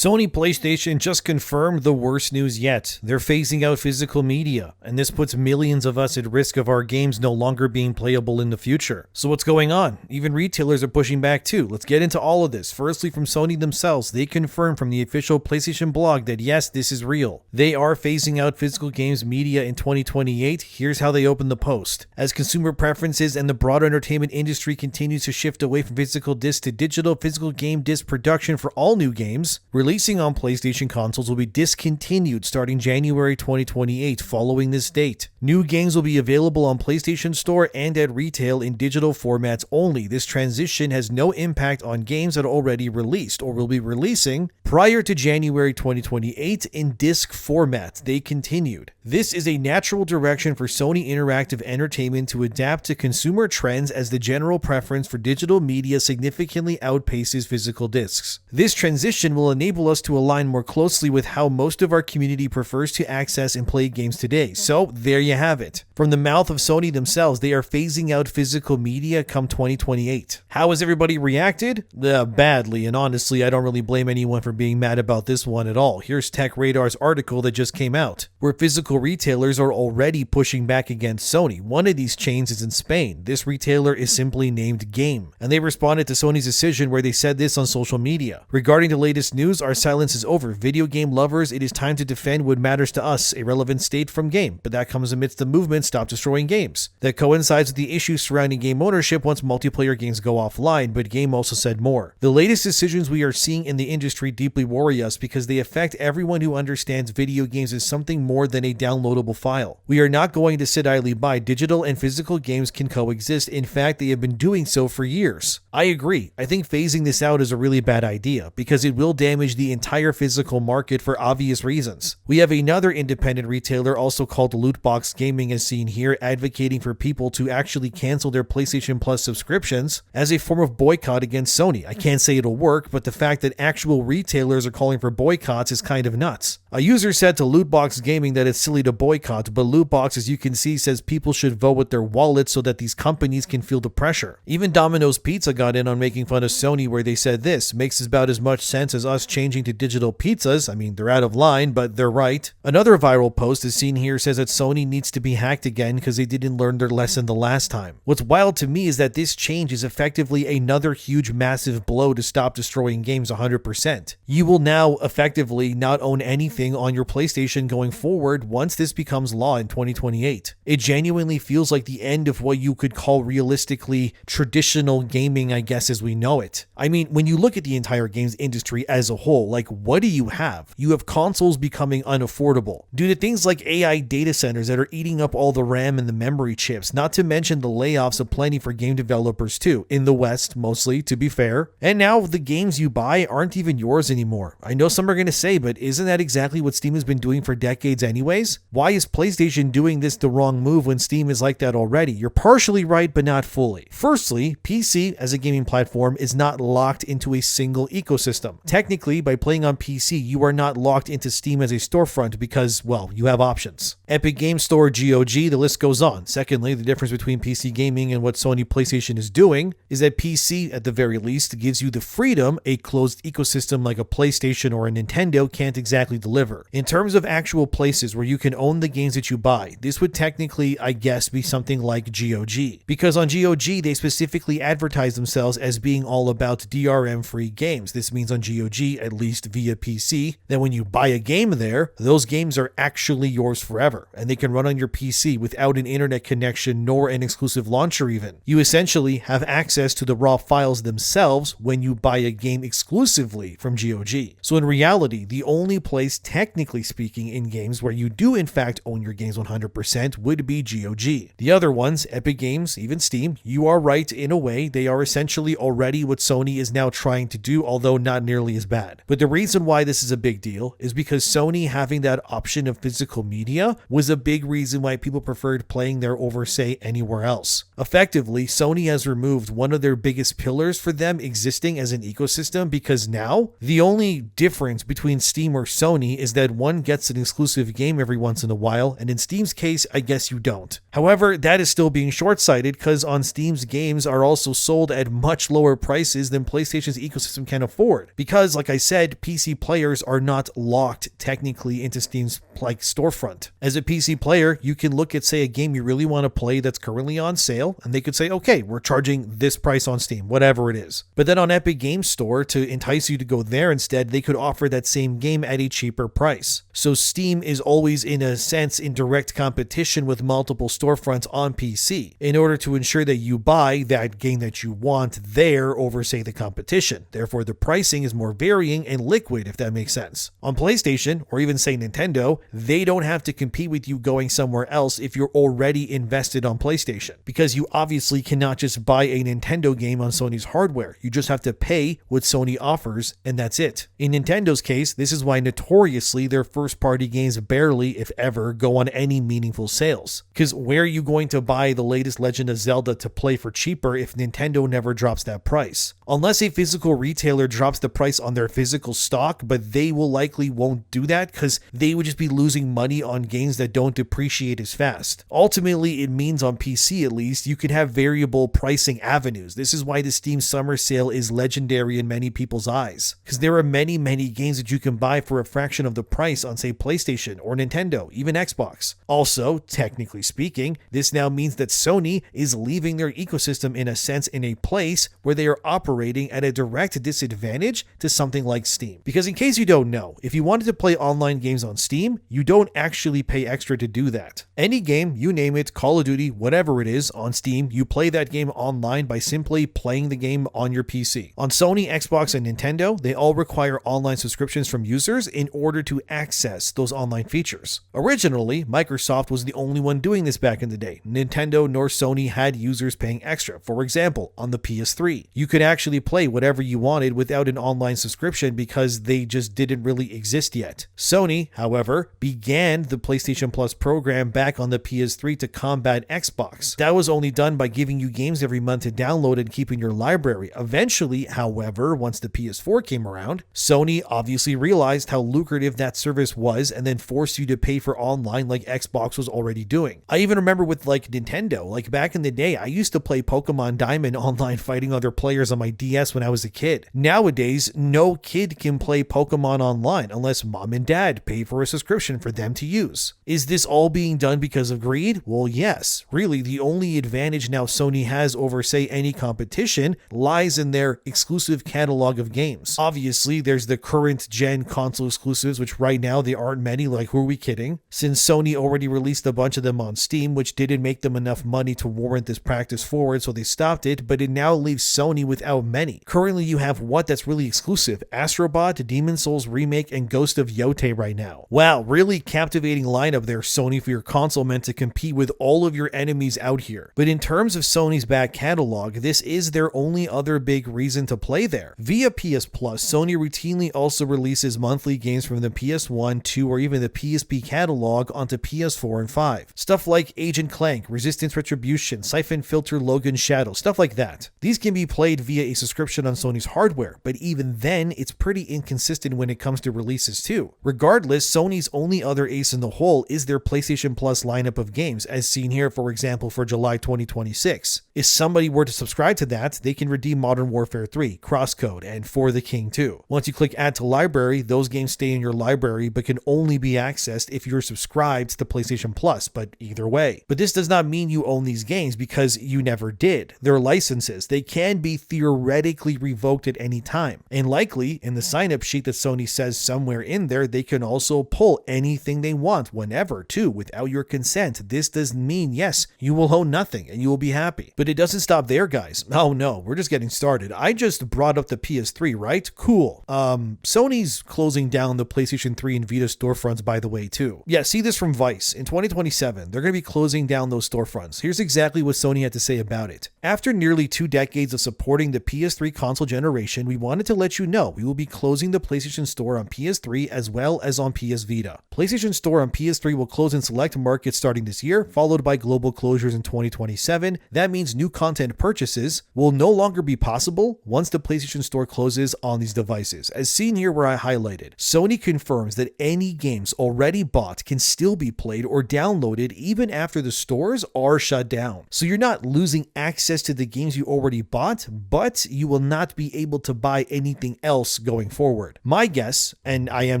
Sony PlayStation just confirmed the worst news yet. They're phasing out physical media, and this puts millions of us at risk of our games no longer being playable in the future. So what's going on? Even retailers are pushing back too. Let's get into all of this. Firstly, from Sony themselves, they confirmed from the official PlayStation blog that yes, this is real. They are phasing out physical games media in 2028. Here's how they open the post. As consumer preferences and the broader entertainment industry continues to shift away from physical disc to digital, physical game disc production for all new games releasing on PlayStation consoles will be discontinued starting January 2028 following this date. New games will be available on PlayStation Store and at retail in digital formats only. This transition has no impact on games that are already released or will be releasing prior to January 2028 in disc format, they continued. This is a natural direction for Sony Interactive Entertainment to adapt to consumer trends as the general preference for digital media significantly outpaces physical discs. This transition will enable us to align more closely with how most of our community prefers to access and play games today. So there you have it. From the mouth of Sony themselves, they are phasing out physical media come 2028. How has everybody reacted? Badly, and honestly, I don't really blame anyone for being mad about this one at all. Here's Tech Radar's article that just came out, where physical retailers are already pushing back against Sony. One of these chains is in Spain. This retailer is simply named Game, and they responded to Sony's decision where they said this on social media. Regarding the latest news, our silence is over. Video game lovers, it is time to defend what matters to us, a relevant state from Game, but that comes amidst the movement Stop Destroying Games. That coincides with the issues surrounding game ownership once multiplayer games go offline, but Game also said more. The latest decisions we are seeing in the industry deeply worry us because they affect everyone who understands video games as something more than a downloadable file. We are not going to sit idly by. Digital and physical games can coexist. In fact, they have been doing so for years. I agree. I think phasing this out is a really bad idea because it will damage the entire physical market for obvious reasons. We have another independent retailer also called Lootbox Gaming as seen here advocating for people to actually cancel their PlayStation Plus subscriptions as a form of boycott against Sony. I can't say it'll work, but the fact that actual retailers are calling for boycotts is kind of nuts. A user said to Lootbox Gaming that it's silly to boycott, but Lootbox, as you can see, says people should vote with their wallets so that these companies can feel the pressure. Even Domino's Pizza got in on making fun of Sony where they said this makes about as much sense as us changing to digital pizzas. I mean, they're out of line, but they're right. Another viral post as seen here says that Sony needs to be hacked again because they didn't learn their lesson the last time. What's wild to me is that this change is effectively another huge massive blow to Stop Destroying Games 100%. You will now effectively not own anything on your PlayStation going forward once this becomes law in 2028. It genuinely feels like the end of what you could call realistically traditional gaming, I guess, as we know it. I mean, when you look at the entire games industry as a whole, like what do you have? You have consoles becoming unaffordable due to things like AI data centers that are eating up all the RAM and the memory chips, not to mention the layoffs of plenty for game developers too, in the West mostly, to be fair. And now the games you buy aren't even yours anymore. I know some are going to say, but isn't that exactly what Steam has been doing for decades anyways? Why is PlayStation doing this the wrong move when Steam is like that already? You're partially right, but not fully. Firstly, PC as a gaming platform is not locked into a single ecosystem. Technically, by playing on PC, you are not locked into Steam as a storefront because, well, you have options. Epic Game Store, GOG, the list goes on. Secondly, the difference between PC gaming and what Sony PlayStation is doing is that PC, at the very least, gives you the freedom a closed ecosystem like a PlayStation or a Nintendo can't exactly deliver. In terms of actual places where you can own the games that you buy, this would technically, I guess, be something like GOG. Because on GOG, they specifically advertise themselves as being all about DRM-free games. This means on GOG, at least via PC, that when you buy a game there, those games are actually yours forever, and they can run on your PC without an internet connection nor an exclusive launcher even. You essentially have access to the raw files themselves when you buy a game exclusively from GOG. So in reality, the only place, technically speaking, in games where you do in fact own your games 100% would be GOG. The other ones, Epic Games, even Steam, you are right in a way, they are essentially already what Sony is now trying to do, although not nearly as bad. But the reason why this is a big deal is because Sony having that option of physical media was a big reason why people preferred playing there over, say, anywhere else. Effectively, Sony has removed one of their biggest pillars for them existing as an ecosystem because now the only difference between Steam or Sony is that one gets an exclusive game every once in a while, and in Steam's case, I guess you don't. However, that is still being short-sighted because on Steam's games are also sold at much lower prices than PlayStation's ecosystem can afford. Because, like I said, PC players are not locked technically into Steam's storefront. As a PC player, you can look at, say, a game you really want to play that's currently on sale, and they could say, okay, we're charging this price on Steam, whatever it is. But then on Epic Games Store, to entice you to go there instead, they could offer that same game at a cheaper price. So Steam is always, in a sense, in direct competition with multiple storefronts on PC in order to ensure that you buy that game that you want there over, say, the competition. Therefore, the pricing is more varying and liquid, if that makes sense. On PlayStation, or even say Nintendo, they don't have to compete with you going somewhere else if you're already invested on PlayStation, because you obviously cannot just buy a Nintendo game on Sony's hardware. You just have to pay what Sony offers, and that's it. In Nintendo's case, this is why notoriously their first-party games barely, if ever, go on any meaningful sales. Because where are you going to buy the latest Legend of Zelda to play for cheaper if Nintendo never drops that price? Unless a physical retailer drops the price on their physical stock, but they will likely won't do that because they would just be losing money on games that don't depreciate as fast. Ultimately, it means on PC at least, you can have variable pricing avenues. This is why the Steam Summer Sale is legendary in many people's eyes, because there are many games that you can buy for a fraction of the price on, say, PlayStation or Nintendo, even Xbox. Also, technically speaking, this now means that Sony is leaving their ecosystem in a sense in a place where they are operating at a direct disadvantage to something like Steam. Because in case you don't know, if you wanted to play online games on Steam, you don't actually pay extra to do that. Any game, you name it, Call of Duty, whatever it is, on Steam, you play that game online by simply playing the game on your PC. On Sony, Xbox, and Nintendo, they all require online subscriptions from users in order to access those online features. Originally, Microsoft was the only one doing this back in the day. Nintendo nor Sony had users paying extra. For example, on the PS3, you could actually play whatever you wanted without an online subscription because they just didn't really exist yet. Sony, however, began the PlayStation Plus program back on the PS3 to combat Xbox. That was only done by giving you games every month to download and keep in your library. Eventually, however, once the PS4 came around, Sony obviously realized how lucrative that service was and then forced you to pay for online like Xbox was already doing. I even remember with Nintendo, back in the day, I used to play Pokemon Diamond online fighting other players on my DS when I was a kid. Nowadays, no kid can play Pokemon online unless mom and dad pay for a subscription for them to use. Is this all being done because of greed? Well, yes. Really, the only advantage now Sony has over, say, any competition lies in their exclusive catalog of games. Obviously, there's the current gen console exclusives, which right now there aren't many, who are we kidding? Since Sony already released a bunch of them on Steam, which didn't make them enough money to warrant this practice forward, so they stopped it, but it now leaves Sony without many. Currently, you have what that's really exclusive? Astrobot, Demon's Souls Remake, and Ghost of Yotei right now. Wow, really captivating lineup there, Sony, for your console meant to compete with all of your enemies out here. But in terms of Sony's back catalog, this is their only other big reason to play there. Via PS Plus, Sony routinely also releases monthly games from the PS1, 2, or even the PSP catalog onto PS4 and 5. Stuff like Agent Clank, Resistance Retribution, Siphon Filter, Logan Shadow, stuff like that. These can be played via a subscription on Sony's hardware, but even then, it's pretty inconsistent when it comes to releases too. Regardless, Sony's only other ace in the hole is their PlayStation Plus lineup of games, as seen here, for example, for July 2026. If somebody were to subscribe to that, they can redeem Modern Warfare 3, Crosscode, and For the King 2. Once you click Add to Library, those games stay in your library but can only be accessed if you're subscribed to PlayStation Plus, but either way. But this does not mean you own these games because you never did. They're licenses. They can be theoretically revoked at any time. And likely, in the sign-up sheet that Sony says somewhere in there, they can also pull anything they want whenever, too, without your consent. This does mean, yes, you will own nothing and you will be happy. But it doesn't stop there, guys. Oh no, we're just getting started. I just brought up the PS3, right? Cool. Sony's closing down the PlayStation 3 and Vita storefronts, by the way, too. Yeah, see this from Vice. In 2027, they're going to be closing down those storefronts. Here's exactly what Sony had to say about it. After nearly 2 decades of supporting the PS3 console generation, we wanted to let you know we will be closing the PlayStation Store on PS3 as well as on PS Vita. PlayStation Store on PS3 will close in select markets starting this year, followed by global closures in 2027. That means means new content purchases will no longer be possible once the PlayStation Store closes on these devices. As seen here where I highlighted, Sony confirms that any games already bought can still be played or downloaded even after the stores are shut down. So you're not losing access to the games you already bought, but you will not be able to buy anything else going forward. My guess, and I am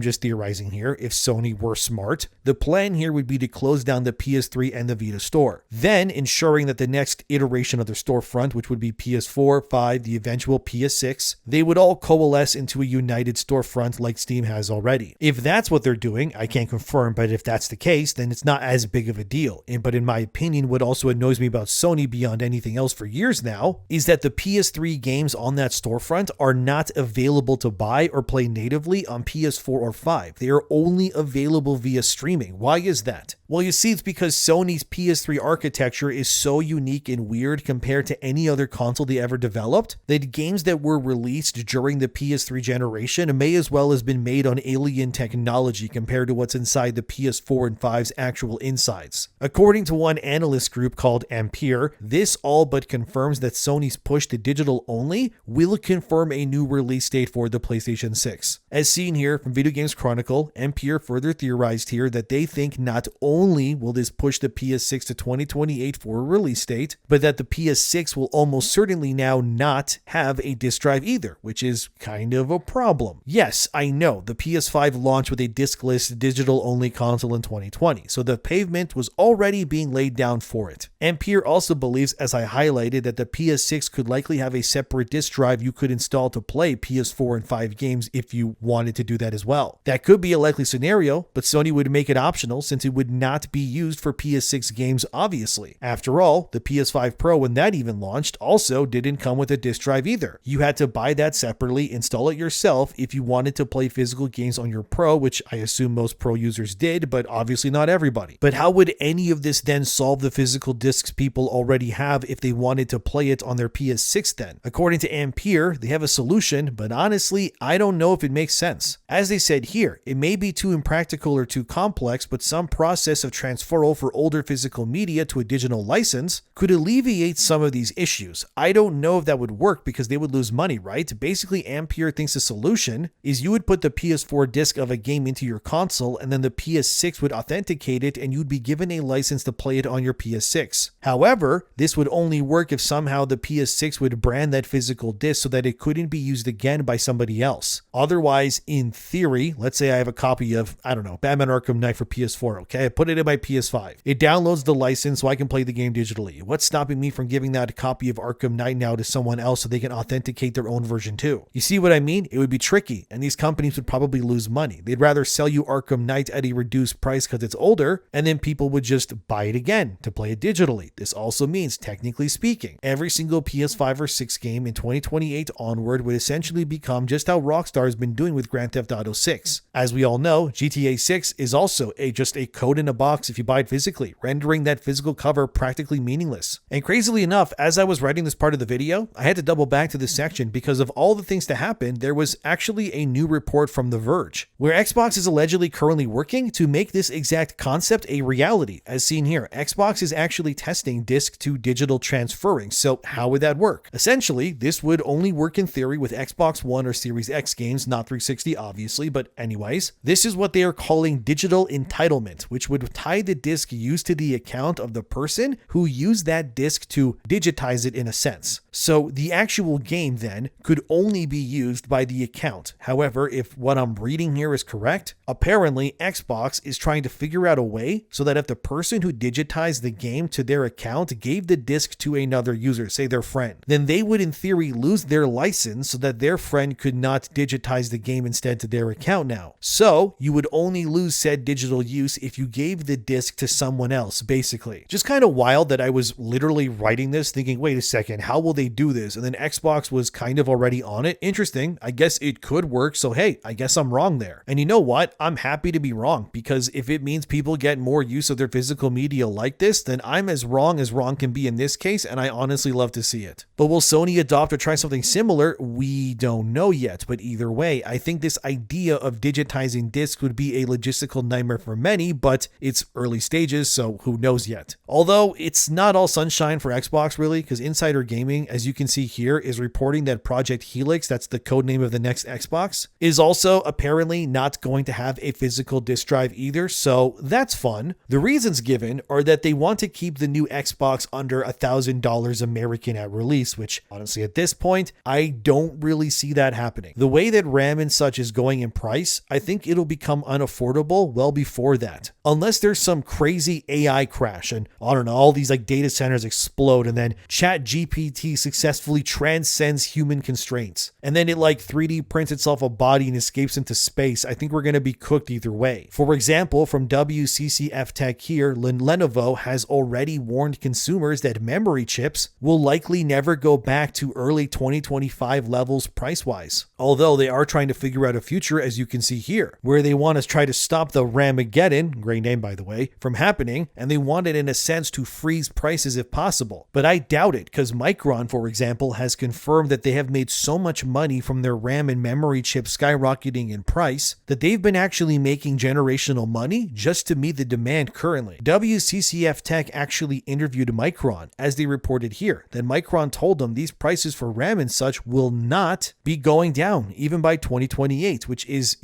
just theorizing here, if Sony were smart, the plan here would be to close down the PS3 and the Vita store, then ensuring that the next iteration of their storefront, which would be PS4, 5, the eventual PS6, they would all coalesce into a united storefront like Steam has already. If that's what they're doing, I can't confirm, but if that's the case, then it's not as big of a deal. But in my opinion, what also annoys me about Sony beyond anything else for years now is that the PS3 games on that storefront are not available to buy or play natively on PS4 or 5. They are only available via streaming. Why is that? Well, you see, it's because Sony's PS3 architecture is so unique and weird compared to any other console they ever developed that games that were released during the PS3 generation may as well have been made on alien technology compared to what's inside the PS4 and 5's actual insides. According to one analyst group called Ampere, this all but confirms that Sony's push to digital only will confirm a new release date for the PlayStation 6. As seen here from Video Games Chronicle, Ampere further theorized here that they think not only will this push the PS6 to 2028 for a release date, but that the PS6 will almost certainly now not have a disc drive either, which is kind of a problem. Yes, I know, the PS5 launched with a discless digital-only console in 2020, so the pavement was already being laid down for it. Ampere also believes, as I highlighted, that the PS6 could likely have a separate disc drive you could install to play PS4 and 5 games if you wanted to do that as well. That could be a likely scenario, but Sony would make it optional since it would not be used for PS6 games, obviously. After all, the PS5 Pro, when that even launched, also didn't come with a disc drive either. You had to buy that separately, install it yourself if you wanted to play physical games on your Pro, which I assume most Pro users did, but obviously not everybody. But how would any of this then solve the physical discs people already have if they wanted to play it on their PS6 then? According to Ampere, they have a solution, but honestly, I don't know if it makes sense. As they said here, it may be too impractical or too complex, but some process of transferal for older physical media to a digital license could alleviate some of these issues. I don't know if that would work because they would lose money, right? Basically, Ampere thinks the solution is you would put the PS4 disc of a game into your console and then the PS6 would authenticate it and you'd be given a license to play it on your PS6. However, this would only work if somehow the PS6 would brand that physical disc so that it couldn't be used again by somebody else. Otherwise, in theory, let's say I have a copy of, I don't know, Batman Arkham Knight for PS4, okay? I put it in my PS5. It downloads the license so I can play the game digitally. What's stopping me from giving that copy of Arkham Knight now to someone else so they can authenticate their own version too? You see what I mean? It would be tricky, and these companies would probably lose money. They'd rather sell you Arkham Knight at a reduced price because it's older, and then people would just buy it again to play it digitally. This also means, technically speaking, every single PS5 or 6 game in 2028 onward would essentially become just how Rockstar has been doing with Grand Theft Auto 6. As we all know, GTA 6 is also just a code in a box if you buy it physically, rendering that physical cover practically meaningless. And crazily enough, as I was writing this part of the video, I had to double back to this section because of all the things to happen. There was actually a new report from The Verge, where Xbox is allegedly currently working to make this exact concept a reality. As seen here, Xbox is actually testing disc to digital transferring. So how would that work? Essentially, this would only work in theory with Xbox One or Series X games, not 360 obviously, but anyways, this is what they are calling digital entitlement, which would tie the disc used to the account of the person who used that disc to digitize it in a sense. So the actual game then could only be used by the account. However, if what I'm reading here is correct, apparently Xbox is trying to figure out a way so that if the person who digitized the game to their account gave the disc to another user, say their friend, then they would in theory lose their license so that their friend could not digitize the game instead to their account now. So you would only lose said digital use if you gave the disc to someone else, basically. Just kind of wild that I was literally writing this thinking, wait a second, how will they do this? And then Xbox was kind of already on it. Interesting. I guess it could work. So hey, I guess I'm wrong there. And you know what? I'm happy to be wrong, because if it means people get more use of their physical media like this, then I'm as wrong can be in this case, and I honestly love to see it. But will Sony adopt or try something similar? We don't know yet, but either way, I think this idea of digitizing discs would be a logistical nightmare for many, but it's early stages, so who knows yet. Although it's not all sunshine for Xbox really, because Insider Gaming, as you can see here, is reporting that Project Helix, that's the codename of the next Xbox, is also apparently not going to have a physical disk drive either, so that's fun. The reasons given are that they want to keep the new Xbox under $1,000 American at release, which honestly at this point, I don't really see that happening. The way that RAM and such is going in price, I think it'll become unaffordable well before that. Unless there's some crazy AI crash and I don't know, all these like data centers explode and then ChatGPT successfully transcends human constraints. And then it like 3D prints itself a body and escapes into space. I think we're going to be cooked either way. For example, from WCCF Tech here, Lenovo has already warned consumers that memory chips will likely never go back to early 2025 levels price-wise. Although they are trying to figure out a future, as you can see here, where they want to try to stop the Ramageddon, great name by the way, from happening, and they want it in a sense to freeze prices if possible. But I doubt it, because Micron, for example, has confirmed that they have made so much money from their RAM and memory chips skyrocketing in price that they've been actually making generational money just to meet the demand currently. WCCF Tech actually interviewed Micron, as they reported here, that Micron told them these prices for RAM and such will not be going down even by 2028, which is,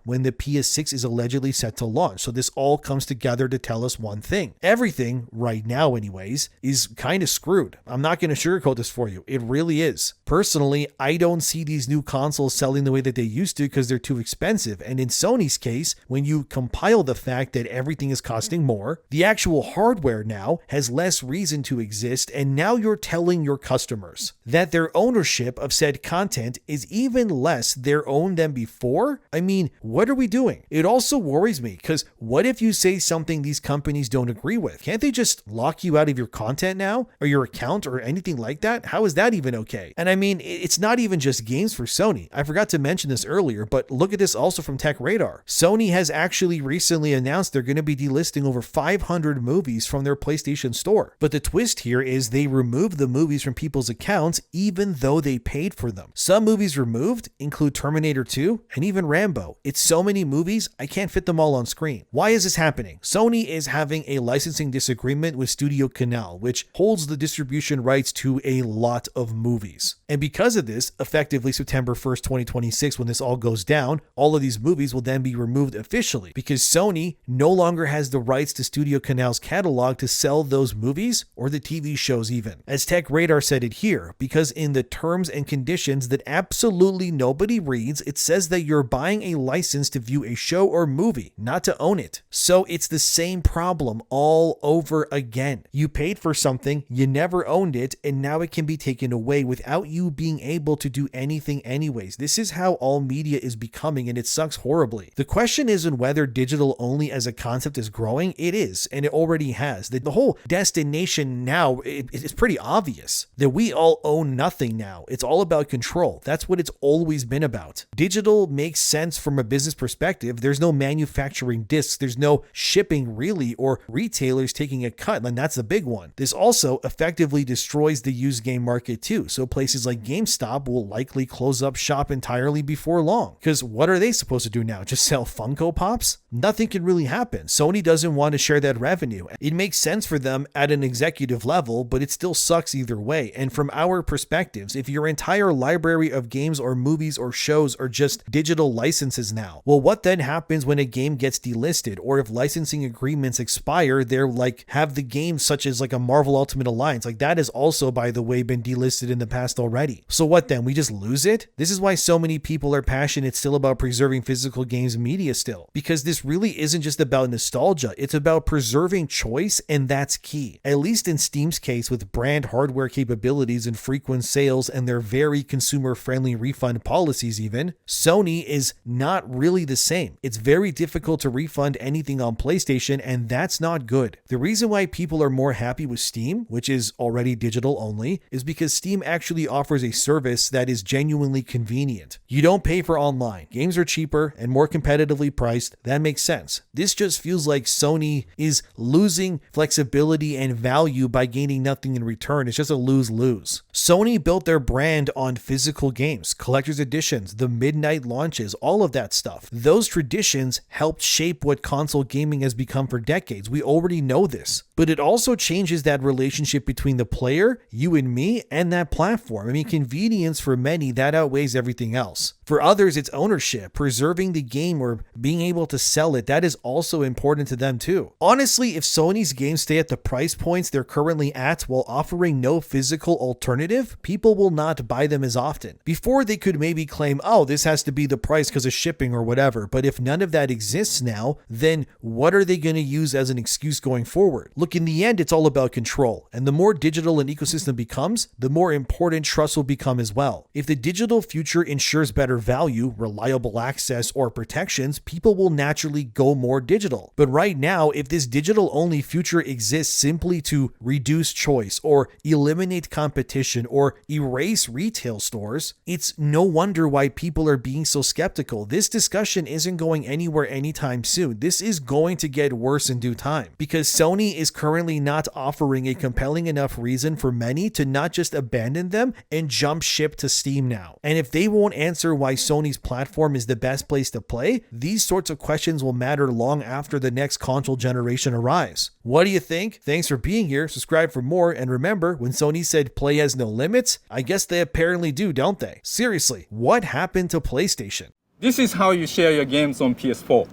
when the PS6 is allegedly set to launch. So this all comes together to tell us one thing. Everything, right now anyways, is kind of screwed. I'm not going to sugarcoat this for you. It really is. Personally, I don't see these new consoles selling the way that they used to because they're too expensive. And in Sony's case, when you compile the fact that everything is costing more, the actual hardware now has less reason to exist, and now you're telling your customers that their ownership of said content is even less their own than before? I mean, what are we doing? It also worries me, because what if you say something these companies don't agree with? Can't they just lock you out of your content now, or your account, or anything like that? How is that even okay? And I mean, it's not even just games for Sony. I forgot to mention this earlier, but look at this also from Tech Radar. Sony has actually recently announced they're going to be delisting over 500 movies from their PlayStation Store. But the twist here is they removed the movies from people's accounts even though they paid for them. Some movies removed include Terminator 2 and even Rambo. It's so many movies, I can't fit them all on screen. Why is this happening? Sony is having a licensing disagreement with Studio Canal, which holds the distribution rights to a lot of movies. And because of this, effectively September 1st, 2026, when this all goes down, all of these movies will then be removed officially because Sony no longer has the rights to Studio Canal's catalog to sell those movies or the TV shows even. As Tech Radar said it here, because in the terms and conditions that absolutely nobody reads, it says that you're buying a license to view a show or movie, not to own it. So it's the same problem all over again. You paid for something, you never owned it, and now it can be taken away without you being able to do anything anyways. This is how all media is becoming, and it sucks horribly. The question isn't whether digital only as a concept is growing. It is, and it already has. The whole destination now, it's pretty obvious that we all own nothing now. It's all about control. That's what it's always been about. Digital makes sense from a business perspective. There's no manufacturing discs. There's no shipping really, or retailers taking a cut, and that's the big one. This also effectively destroys the used game market too. So places like GameStop will likely close up shop entirely before long. Because what are they supposed to do now? Just sell Funko Pops? Nothing can really happen. Sony doesn't want to share that revenue. It makes sense for them at an executive level, but it still sucks either way. And from our perspectives, if your entire library of games or movies or shows are just digital licenses now, well, what then happens when a game gets delisted? Or if licensing agreements expire, they're like, have the games such as like a Marvel Ultimate Alliance, like that has also, by the way, been delisted in the past already. So what then? We just lose it? This is why so many people are passionate still about preserving physical games media still, because this really isn't just about nostalgia. It's about preserving choice, and that's key. At least in Steam's case, with brand hardware capabilities and frequent sales and their very consumer-friendly refund policies even, Sony is not really the same. It's very difficult to refund anything on PlayStation, and that's not good. The reason why people are more happy with Steam, which is already digital only, is because Steam actually offers a service that is genuinely convenient. You don't pay for online. Games are cheaper and more competitively priced. That makes sense. This just feels like Sony is losing flexibility and value by gaining nothing in return. It's just a lose-lose. Sony built their brand on physical games, collector's editions, the midnight launches, all of that stuff. Those traditions helped shape what console gaming gaming has become for decades. We already know this. But it also changes that relationship between the player, you and me, and that platform. I mean, convenience for many, that outweighs everything else. For others, it's ownership, preserving the game or being able to sell it. That is also important to them too. Honestly, if Sony's games stay at the price points they're currently at while offering no physical alternative, people will not buy them as often. Before, they could maybe claim, oh, this has to be the price because of shipping or whatever. But if none of that exists now, then what are they going to use as an excuse going forward? Look, in the end, it's all about control. And the more digital an ecosystem becomes, the more important trust will become as well. If the digital future ensures better value, reliable access, or protections, people will naturally go more digital. But right now, if this digital-only future exists simply to reduce choice or eliminate competition or erase retail stores, it's no wonder why people are being so skeptical. This discussion isn't going anywhere anytime soon. This is going to get worse in due time because Sony is currently not offering a compelling enough reason for many to not just abandon them and jump ship to Steam now. And if they won't answer why Sony's platform is the best place to play, these sorts of questions will matter long after the next console generation arrives. What do you think? Thanks for being here. Subscribe for more. And remember, when Sony said play has no limits, I guess they apparently do, don't they? Seriously, what happened to PlayStation? This is how you share your games on PS4.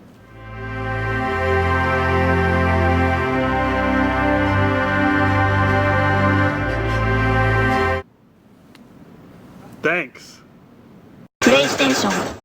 Thanks. PlayStation